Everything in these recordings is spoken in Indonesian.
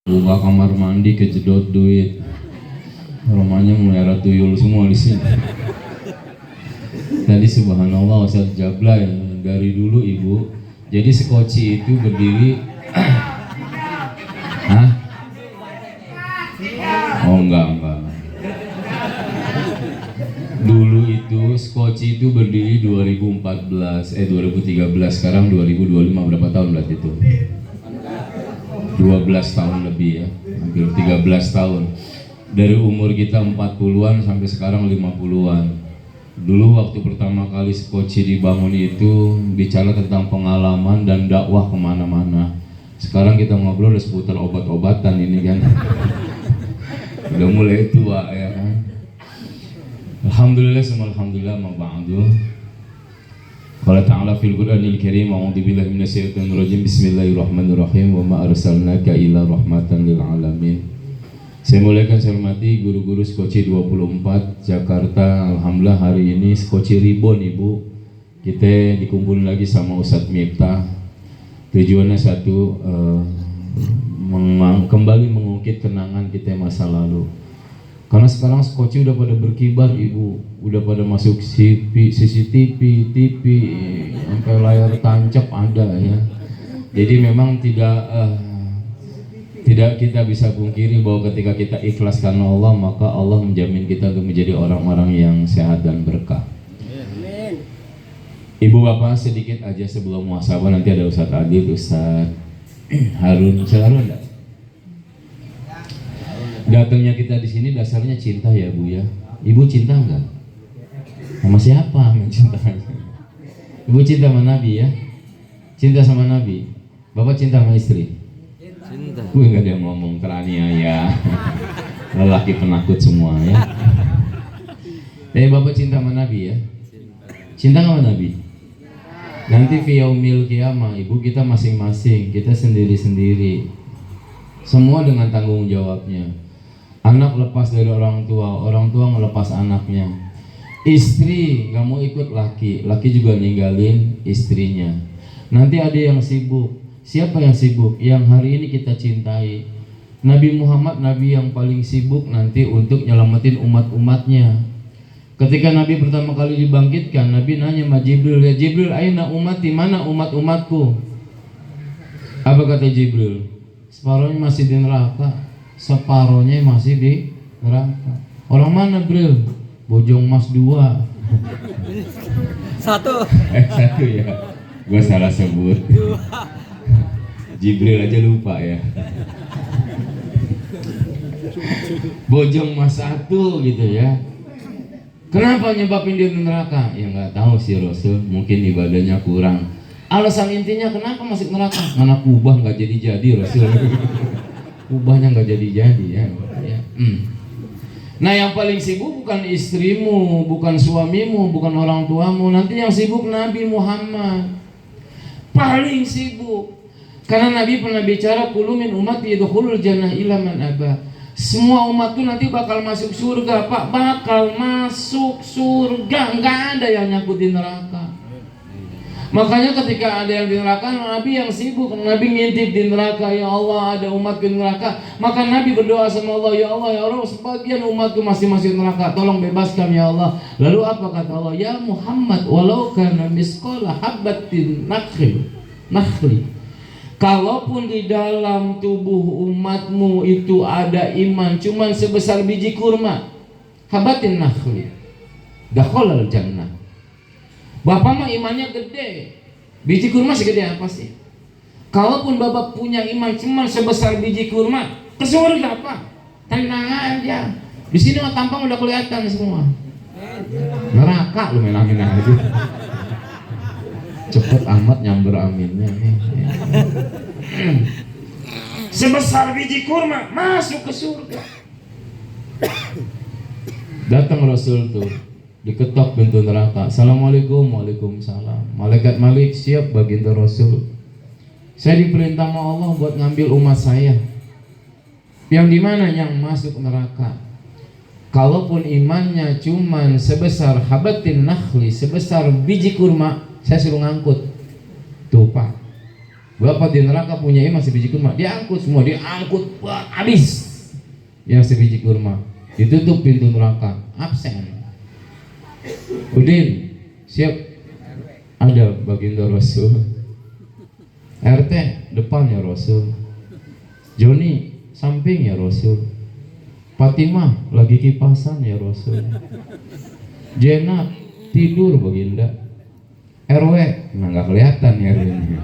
Buka kamar mandi kejedot duit. Rumahnya melihara tuyul semua di sini. Tadi subhanallah Ustaz Jablay dari dulu ibu. Jadi sekoci itu berdiri. Hah? Oh enggak. Dulu itu Skoci itu berdiri 2013, 2013, sekarang 2025, berapa tahun berarti itu? 12 tahun lebih ya, hampir 13 tahun. Dari umur kita 40-an sampai sekarang 50-an. Dulu waktu pertama kali Skoci dibangun itu bicara tentang pengalaman dan dakwah kemana-mana. Sekarang kita ngobrol seputar obat-obatan ini kan. Udah mulai tua ya kan. Alhamdulillah, alhamdulillah, ma ba'du. Qala ta'ala fil Qur'anil Karim, a'udzu billahi minasyaitonir rajim. Bismillahirrahmanirrahim. Wa ma arsalnaka illa rahmatan lil alamin. Saya muliakan, saya hormati guru-guru Skoci 24 Jakarta. Alhamdulillah hari ini Skoci Ribon Ibu. Kita dikumpulin lagi sama Ustadz Miftah. Tujuannya satu, kembali mengungkit kenangan kita masa lalu. Karena sekarang Skoci udah pada berkibar Ibu, udah pada masuk CCTV, TV, sampai layar tancap ada ya. Jadi memang tidak kita bisa pungkiri bahwa ketika kita ikhlas karena Allah, maka Allah menjamin kita untuk menjadi orang-orang yang sehat dan berkah. Ibu Bapak, sedikit aja sebelum muhasabah nanti ada Ustadz Adil, Ustadz Harun, Harun enggak? Datangnya kita di sini dasarnya cinta ya Bu ya. Ibu cinta enggak? Sama siapa mencinta? Ibu cinta sama Nabi ya? Cinta sama Nabi. Bapak cinta sama istri? Cinta. Gue nggak ada yang ngomong, teraniaya. Lelaki penakut semua ya. Bapak cinta sama Nabi ya? Cinta sama Nabi? Nanti fi yaumil qiyamah Ibu, kita masing-masing, kita sendiri-sendiri. Semua dengan tanggung jawabnya. Anak lepas dari orang tua ngelepas anaknya. Istri nggak mau ikut laki juga ninggalin istrinya. Nanti ada yang sibuk. Siapa yang sibuk? Yang hari ini kita cintai. Nabi Muhammad, Nabi yang paling sibuk nanti untuk nyelamatin umat-umatnya. Ketika Nabi pertama kali dibangkitkan, Nabi nanya sama Jibril, ya Jibril, aina umati, mana umat-umatku? Apa kata Jibril? Separuhnya masih di neraka, separuhnya masih di neraka. Orang mana Bril? Bojong Mas 2. Satu ya. Gue salah sebut. Jibril aja lupa ya. Bojong Mas 1 gitu ya. Kenapa nyebabin dia di neraka? Ya nggak tahu sih Rasul, mungkin ibadahnya kurang. Alasan intinya kenapa masuk neraka? Mana kubah nggak jadi Rasul. Kubahnya nggak jadi ya. Nah yang paling sibuk bukan istrimu, bukan suamimu, bukan orang tuamu. Nanti yang sibuk Nabi Muhammad. Paling sibuk. Karena Nabi pernah bicara, kullu min ummati yadkhulul jannah illa man aba. Semua umat tuh nanti bakal masuk surga, Pak. Bakal masuk surga, nggak ada yang nyakutin neraka. Makanya ketika ada yang di neraka, Nabi yang sibuk, Nabi ngintip di neraka, ya Allah ada umat di neraka. Maka Nabi berdoa sama Allah, ya Allah, sebagian umatku masih masuk neraka, tolong bebaskan ya Allah. Lalu apa kata Allah? Ya Muhammad, walau kana misqala habatin nakhli. Kalaupun di dalam tubuh umatmu itu ada iman cuman sebesar biji kurma, habatin nakhli, dakhalal jannah. Bapak mah imannya gede, biji kurma segede apa sih? Kalaupun bapak punya iman cuma sebesar biji kurma, ke surga Pak. Tenang aja. Di sini mah tampang udah kelihatan semua. Neraka lu main-main aja. Cepet amat nyamber aminnya. Sebesar biji kurma masuk ke surga. Datang Rasul tuh, diketok pintu neraka. Assalamualaikum, waalaikumsalam. Malaikat Malik, siap baginda Rasul. Saya diperintah sama Allah buat ngambil umat saya. Yang dimana yang masuk neraka. Kalaupun imannya cuman sebesar habatin nakhli, sebesar biji kurma, saya suruh ngangkut. Tuh Pak, Bapak di neraka punya iman sebiji kurma, diangkut semua, diangkut buat habis. Yang sebiji kurma, ditutup pintu neraka, absen. Udin, siap? Ada baginda Rasul. RT depan ya Rasul. Joni samping ya Rasul. Fatimah lagi kipasan ya Rasul. Jenab tidur baginda. RW nggak kelihatan ya RW-nya.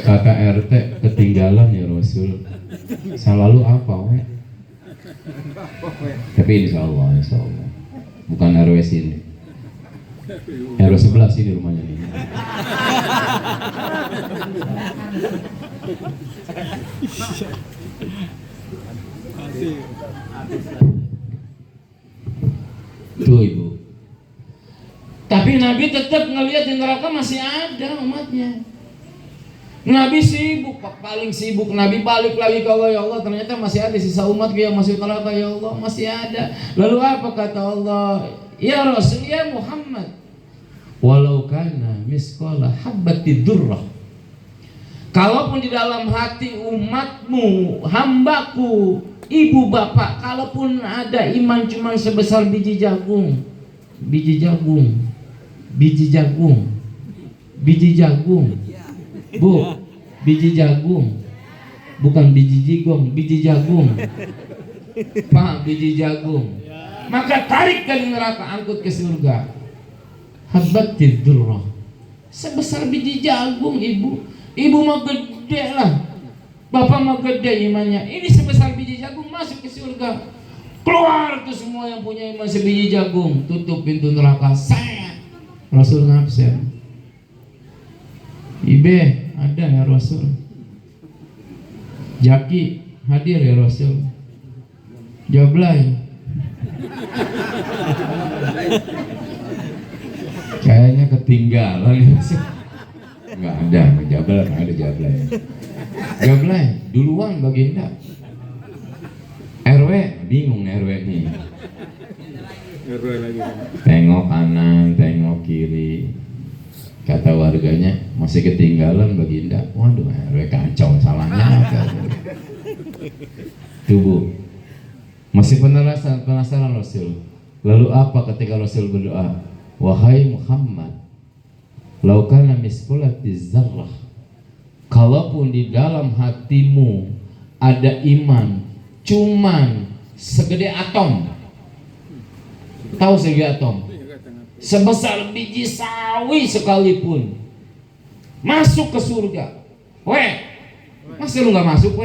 Kata RT ketinggalan ya Rasul. Selalu apa we? Tapi insya Allah bukan RW sini. RW sebelah sini rumahnya ini. Tuh Ibu. Tapi Nabi tetap ngelihat di neraka masih ada umatnya. Nabi sibuk, paling sibuk. Nabi balik lagi ke Allah, ya Allah ternyata masih ada sisa umat yang masih neraka, ya Allah masih ada. Lalu apa kata Allah? Ya Rasul, ya Muhammad, walau kana misqala habbati dzurrah. Kalaupun di dalam hati umatmu, hambaku, ibu bapak, kalaupun ada iman cuma sebesar biji jagung, biji jagung, biji jagung, biji jagung, Bu, biji jagung, bukan biji jigong, biji jagung, Pak, biji jagung. Maka tarik ke neraka, angkut ke surga. Habbatid dzurrah, sebesar biji jagung, ibu. Ibu mau gede lah, bapak mau gede imannya. Ini sebesar biji jagung masuk ke surga. Keluar tuh semua yang punya iman sebiji jagung. Tutup pintu neraka. Saya Rasul ngabsen. Ibe ada ya Rasul. Jaki hadir ya Rasul. Jablay. Kayaknya ketinggalan ya Rasul. Enggak ada, Jablay, enggak ada Jablay. Jablay duluan baginda. RW bingung RW nih. RW lagi. Tengok kanan, tengok kiri. Kata warganya masih ketinggalan baginda. Waduh, RW kacau, salahnya apa? Tubuh. Masih penasaran Rasul. Lalu apa ketika Rasul berdoa? Wahai Muhammad, laukana misqulatiz dzarrah, kalaupun di dalam hatimu ada iman cuman segede atom. Tahu segede atom? Sebesar biji sawi sekalipun masuk ke surga. Masa lu gak masuk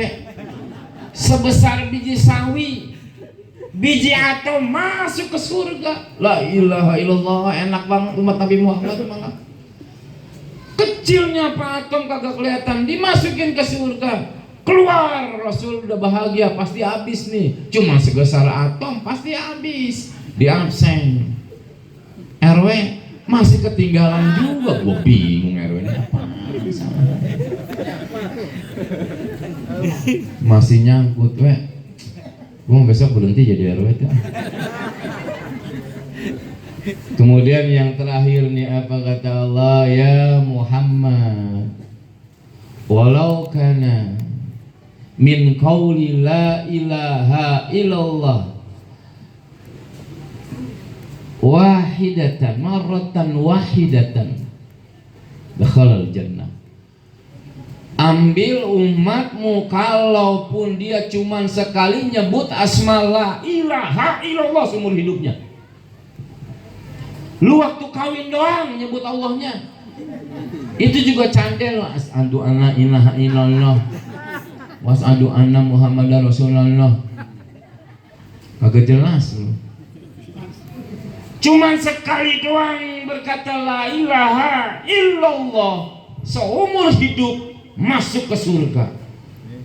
sebesar biji sawi, biji atom masuk ke surga. La ilaha illallah, enak banget umat Nabi Muhammad banget. Kecilnya Pak atom kagak kelihatan, dimasukin ke surga. Keluar, Rasul udah bahagia, pasti habis nih. Cuma sebesar atom pasti habis. Di absen. RW masih ketinggalan juga. Gua bingung RW ini apa. Masih nyangkut gua besok berhenti jadi RW itu. Kemudian yang terakhir nih apa kata Allah? Ya Muhammad, walau kana min qauli la ilaha illallah wahidatan marratan wahidatan dakhalal jannah. Ambil umatmu, kalaupun dia cuman sekali nyebut asma la ilaha illallah seumur hidupnya. Lu waktu kawin doang nyebut Allahnya, itu juga candel. As'adu anna ilaha illallah was'adu anna muhammadar rasulullah. Agak jelas lu. Cuman sekali doang berkata la ilaha illallah seumur hidup masuk ke surga.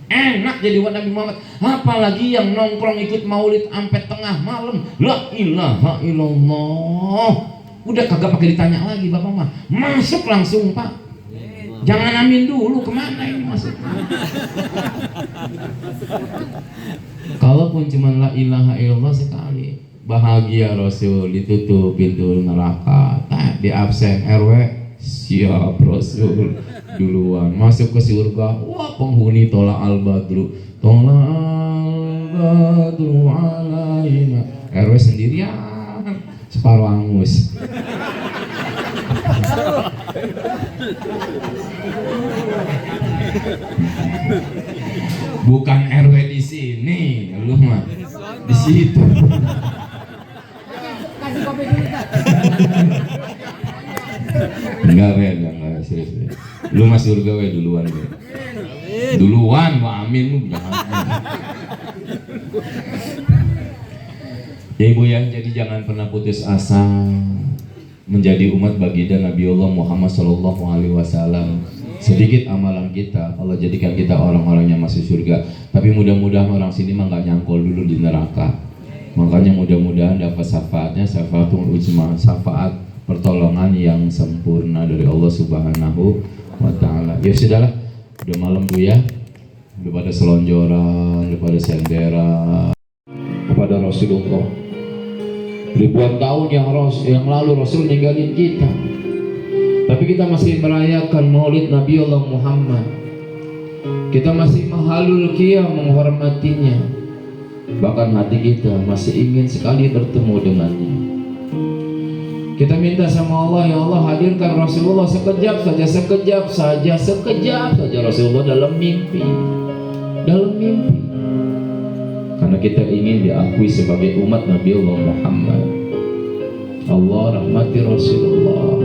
Enak jadi umat Nabi Muhammad. Apalagi yang nongkrong ikut maulid sampai tengah malam, la ilaha illallah. Udah kagak pakai ditanya lagi bapak mah, masuk langsung Pak. Jangan amin dulu, kemana ini masuk? Kalaupun cuma la ilaha illallah sekali, bahagia Rasul. Ditutup pintu neraka, di absen RW Siap Rasul duluan masuk ke surga. Wah, penghuni tola al-badru, tola al-badru alaina. RW sendirian, separuh angus. Bukan RW di sini, lu mah di situ. Kasih kopi dulu, Kak. Enggak, serius. Lu mah surga we duluan we. Duluan, Pak Amin lu jangan. Ya Ibu ya, jadi jangan pernah putus asa menjadi umat baginda Nabiullah Muhammad SAW. Sedikit amalan kita, Allah jadikan kita orang-orang yang masuk surga. Tapi mudah-mudahan orang sini mah nggak nyangkul dulu di neraka. Makanya mudah-mudahan dapat syafaatnya, syafaatul uzma, syafaat pertolongan yang sempurna dari Allah Subhanahu wa Ta'ala. Ya sudahlah, udah malam Bu ya, udah pada selonjoran, udah pada senderan kepada Rasulullah. Ribuan tahun yang lalu Rasul ninggalin kita, tapi kita masih merayakan Maulid Nabi Allah Muhammad. Kita masih menghalul qiyam menghormatinya. Bahkan hati kita masih ingin sekali bertemu dengannya. Kita minta sama Allah, ya Allah hadirkan Rasulullah sekejap saja Rasulullah dalam mimpi. Karena kita ingin diakui sebagai umat Nabi Allah Muhammad. Allah rahmati Rasulullah.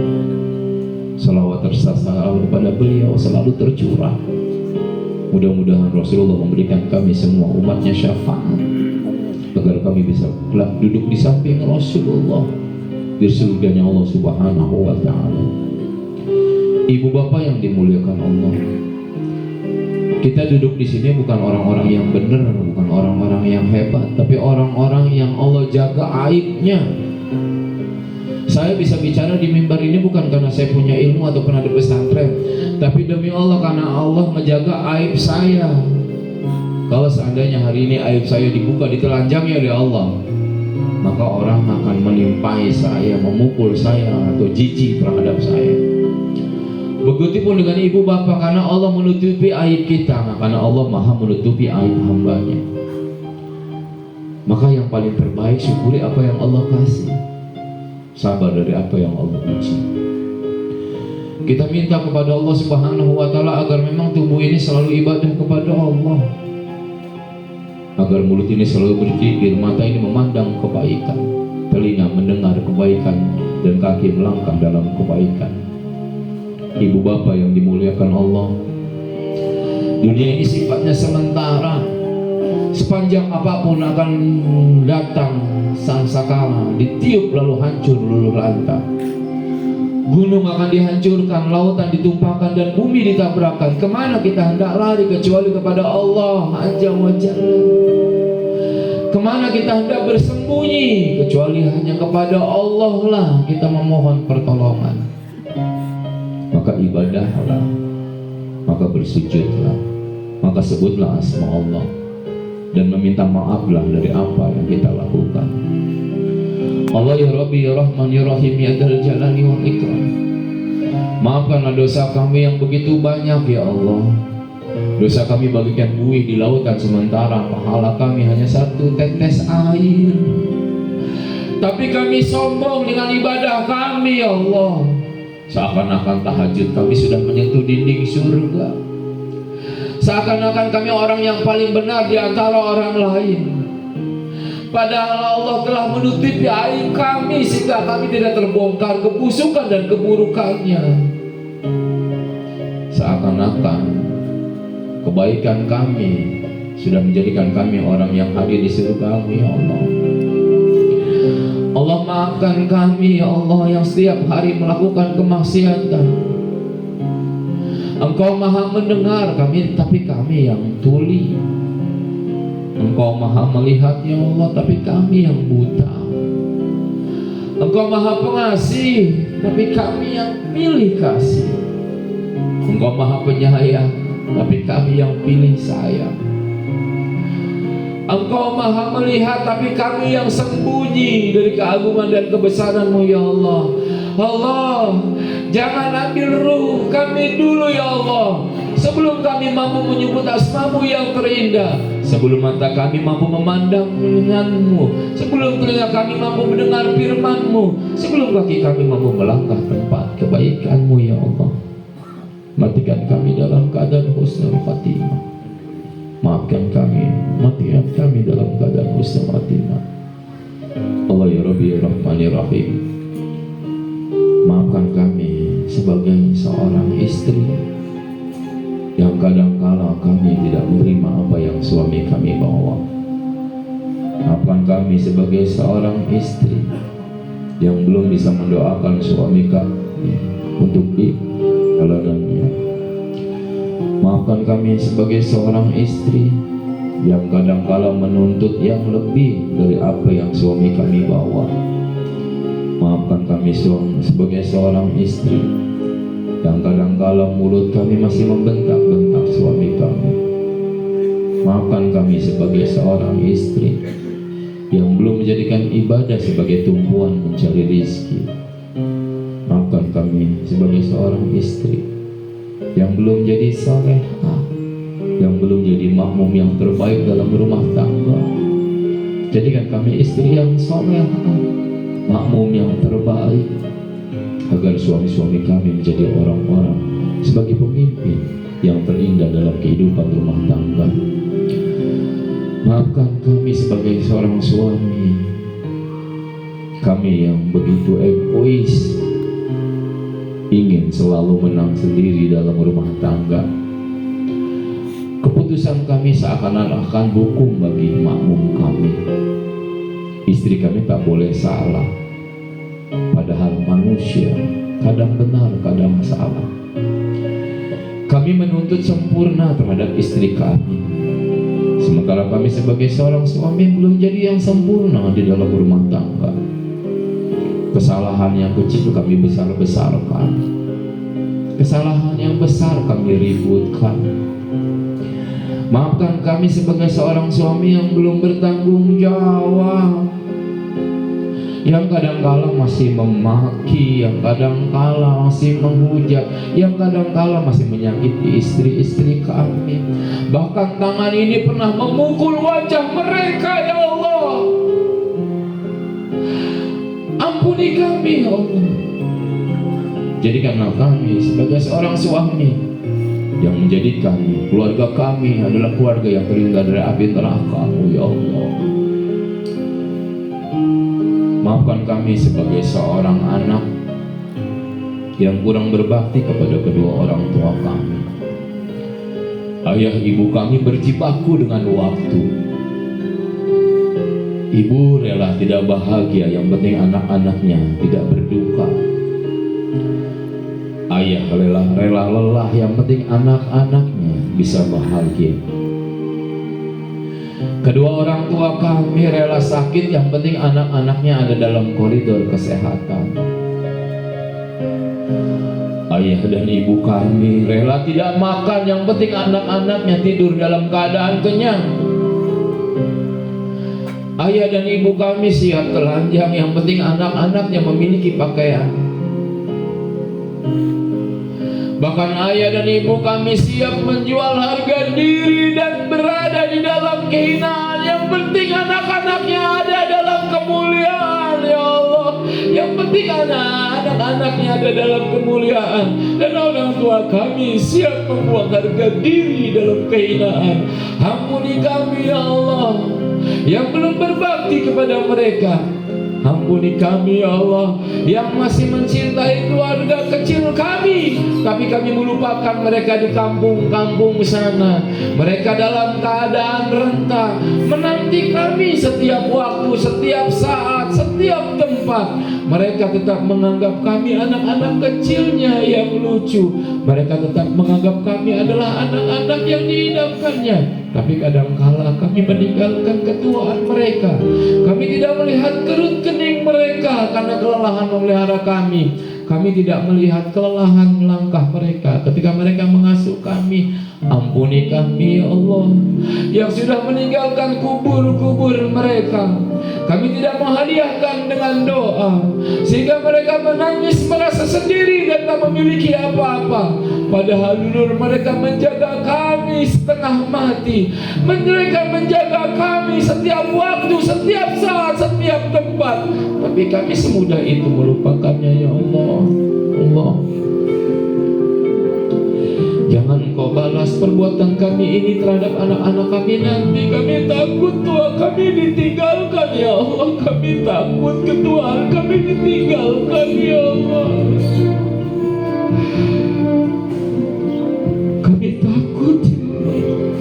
Salawat tersasar kepada beliau selalu tercurah. Mudah-mudahan Rasulullah memberikan kami semua umatnya syafaat, agar kami bisa duduk di samping Rasulullah di surganya Allah Subhanahu wa Ta'ala. Ibu bapak yang dimuliakan Allah, kita duduk di sini bukan orang-orang yang benar, bukan orang-orang yang hebat, tapi orang-orang yang Allah jaga aibnya. Saya bisa bicara di mimbar ini bukan karena saya punya ilmu atau pernah di pesantren, tapi demi Allah karena Allah menjaga aib saya. Kalau seandainya hari ini aib saya dibuka, ditelanjangi oleh Allah, maka orang akan menimpai saya, memukul saya, atau jijik terhadap saya. Begitupun dengan ibu bapak, karena Allah menutupi aib kita, karena Allah maha menutupi aib hambanya. Maka yang paling terbaik, syukuri apa yang Allah kasih, sabar dari apa yang Allah uji. Kita minta kepada Allah Subhanahu wa Ta'ala agar memang tubuh ini selalu ibadah kepada Allah, agar mulut ini selalu berzikir, mata ini memandang kebaikan, telinga mendengar kebaikan, dan kaki melangkah dalam kebaikan. Ibu bapak yang dimuliakan Allah, dunia ini sifatnya sementara. Sepanjang apapun akan datang sangkakala, ditiup lalu hancur luluh lantak. Gunung akan dihancurkan, lautan ditumpahkan, dan bumi ditabrakkan. Kemana kita hendak lari kecuali kepada Allah Azza wa Jalla? Kemana kita hendak bersembunyi kecuali hanya kepada Allah lah kita memohon pertolongan? Maka ibadahlah, maka bersujudlah, maka sebutlah asma Allah, dan meminta maaflah dari apa yang kita lakukan. Allah ya Rabbi ya Rahman ya Rahim ya Dzal Jalali wal Ikram, maafkanlah dosa kami yang begitu banyak ya Allah. Dosa kami bagikan buih di lautan, sementara pahala kami hanya satu tetes air. Tapi kami sombong dengan ibadah kami ya Allah, seakan-akan tahajud kami sudah menyentuh dinding surga, seakan-akan kami orang yang paling benar di antara orang lain. Padahal Allah telah menutupi aib kami sehingga kami tidak terbongkar kebusukan dan keburukannya. Seakan-akan kebaikan kami sudah menjadikan kami orang yang hadir di surga-Mu ya Allah. Allah maafkan kami ya Allah yang setiap hari melakukan kemaksiatan. Engkau maha mendengar kami, tapi kami yang tuli. Engkau maha melihat ya Allah, tapi kami yang buta. Engkau maha pengasih, tapi kami yang pilih kasih. Engkau maha penyayang, tapi kami yang pilih sayang. Engkau maha melihat, tapi kami yang sembunyi dari keagungan dan kebesaran-Mu ya Allah. Allah, Jangan ambil ruh kami dulu ya Allah, sebelum kami mampu menyebut asma-Mu yang terindah, sebelum mata kami mampu memandang dengan-Mu, sebelum telinga kami mampu mendengar firman-Mu, sebelum kaki kami mampu melangkah tempat kebaikan-Mu ya Allah. Matikan kami dalam keadaan husnul khatimah. Maafkan kami, matikan kami dalam keadaan husnul khatimah. Allah ya Rabbi ya Rahmani Rahim. Maafkan kami sebagai seorang istri yang kadang-kala kami tidak menerima apa yang suami kami bawa. Maafkan kami sebagai seorang istri yang belum bisa mendoakan suami kami untuk jalanannya. Maafkan kami sebagai seorang istri yang kadang-kala menuntut yang lebih dari apa yang suami kami bawa. Maafkan kami sebagai seorang istri yang kadang-kala mulut kami masih membentak-bentak suami kami. Maafkan kami sebagai seorang istri yang belum menjadikan ibadah sebagai tumpuan mencari rizki. Maafkan kami sebagai seorang istri yang belum jadi salehah, yang belum jadi makmum yang terbaik dalam rumah tangga. Jadikan kami istri yang salehah, makmum yang terbaik, agar suami-suami kami menjadi orang-orang sebagai pemimpin yang terindah dalam kehidupan rumah tangga. Maafkan kami sebagai seorang suami, kami yang begitu egois, ingin selalu menang sendiri dalam rumah tangga. Keputusan kami seakan-akan hukum bagi makmum kami. Istri kami tak boleh salah, padahal manusia kadang benar, kadang salah. Kami menuntut sempurna terhadap istri kami, sementara kami sebagai seorang suami belum jadi yang sempurna di dalam rumah tangga. Kesalahan yang kecil kami besar-besarkan, kesalahan yang besar kami ributkan. Maafkan kami sebagai seorang suami yang belum bertanggung jawab, yang kadang-kala masih memaki, yang kadang-kala masih menghujat, yang kadang-kala masih menyakiti istri-istri kami. Bahkan tangan ini pernah memukul wajah mereka ya Allah. Ampuni kami ya Allah. Jadikanlah kami sebagai seorang suami yang menjadikan keluarga kami adalah keluarga yang terhindar dari api neraka-Mu ya Allah. Maafkan kami sebagai seorang anak yang kurang berbakti kepada kedua orang tua kami. Ayah ibu kami berjibaku dengan waktu. Ibu rela tidak bahagia, yang penting anak-anaknya tidak berduka. Ayah rela lelah, yang penting anak-anaknya bisa bahagia. Kedua orang tua kami rela sakit, yang penting anak-anaknya ada dalam koridor kesehatan. Ayah dan ibu kami rela tidak makan, yang penting anak-anaknya tidur dalam keadaan kenyang. Ayah dan ibu kami siap telanjang, yang penting anak-anaknya memiliki pakaian. Bahkan ayah dan ibu kami siap menjual harga diri dan berada di dalam kehinaan, yang penting anak-anaknya ada dalam kemuliaan ya Allah. Yang penting anak-anaknya ada dalam kemuliaan. Dan orang tua kami siap membuang harga diri dalam kehinaan. Ampuni kami ya Allah yang belum berbakti kepada mereka. Ampuni kami ya Allah yang masih mencintai keluarga kecil kami, tapi kami melupakan mereka di kampung-kampung sana. Mereka dalam keadaan renta, menanti kami setiap waktu, setiap saat, setiap tempat. Mereka tetap menganggap kami anak-anak kecilnya yang lucu. Mereka tetap menganggap kami adalah anak-anak yang diidamkannya. Tapi kadangkala kami meninggalkan ketuaan mereka. Kami tidak melihat kerut kening mereka karena kelelahan memelihara kami. Kami tidak melihat kelelahan melangkah mereka ketika mereka mengasuh kami. Ampuni kami ya Allah yang sudah meninggalkan kubur-kubur mereka. Kami tidak menghadiahkan dengan doa, sehingga mereka menangis merasa sendiri dan tak memiliki apa-apa. Padahal dulu mereka menjaga kami setengah mati. Mereka menjaga kami setiap waktu, setiap saat, setiap tempat. Tapi kami semudah itu melupakannya, ya Allah. Allah, jangan Engkau balas perbuatan kami ini terhadap anak-anak kami nanti. Kami takut Tuhan kami ditinggalkan, ya Allah. Kami takut Tuhan kami ditinggalkan, ya Allah. Kami takut, ya Allah.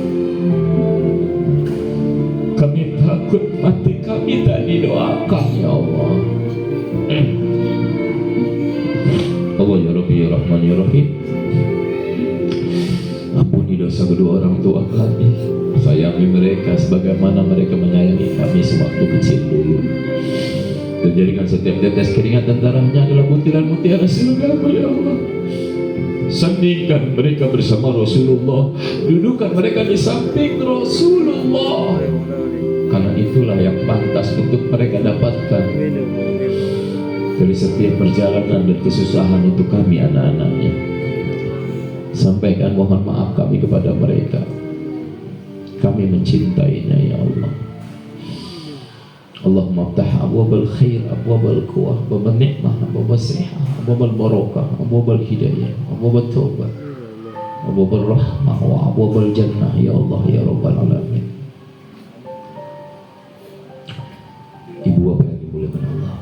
Kami takut mati kami tak didoakan, ya Allah. Allah ya Rabbi ya Rahman ya Rahim, ampuni dosa kedua orang tua kami. Sayangi mereka sebagaimana mereka menyayangi kami sewaktu kecil dulu. Dan jadikan setiap tetes keringat dan darahnya adalah butiran mutiara surga-Mu, ya Allah. Sandingkan mereka bersama Rasulullah, dudukan mereka di samping Rasulullah, karena itulah yang pantas untuk mereka dapatkan dari setiap perjalanan dan kesusahan untuk kami anak-anaknya. Sampaikan mohon maaf kami kepada mereka. Kami mencintainya, ya Allah. Allahumma aftah abwabal khair, abwabal quwwah, abwabal nikmah, abwabal sihah, abwabal barakah, abwabal hidayah, abwabal taubat, abwabal rahmah, wa abwabal jannah, ya Allah ya Rabbal alamin. Ibu bapak yang dimuliakan Allah,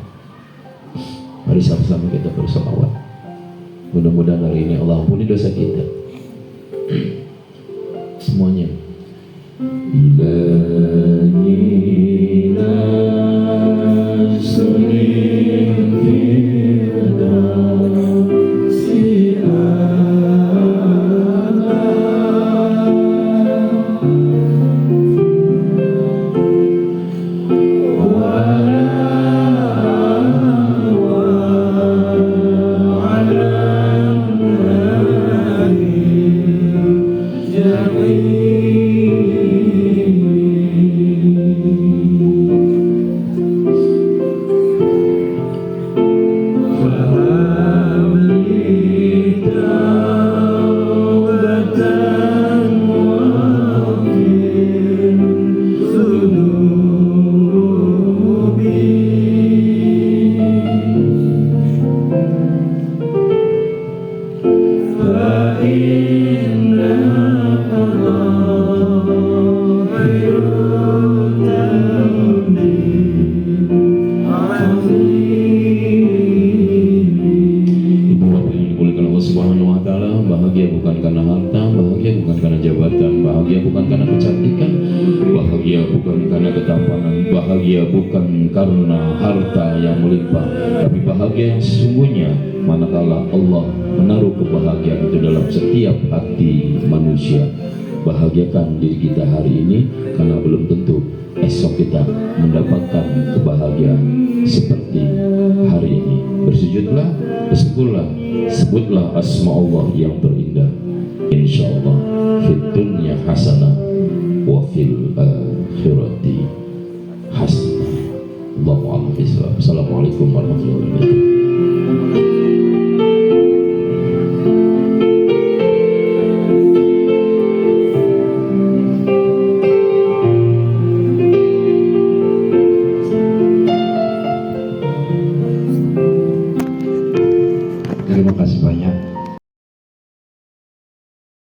mari sama-sama kita bersolawat. Mudah-mudahan hari ini Allah ampuni dosa kita semuanya. Ilahi nasrin firdausi bukan karena harta yang melimpah, tapi bahagia yang sesungguhnya manakala Allah menaruh kebahagiaan itu dalam setiap hati manusia. Bahagiakan diri kita hari ini, karena belum tentu esok kita mendapatkan kebahagiaan seperti hari ini. Bersujudlah, bersyukurlah, sebutlah asma Allah yang terindah. Insyaallah fid dunya hasanah wa fil akhirati hasanah. Assalamualaikum warahmatullahi wabarakatuh.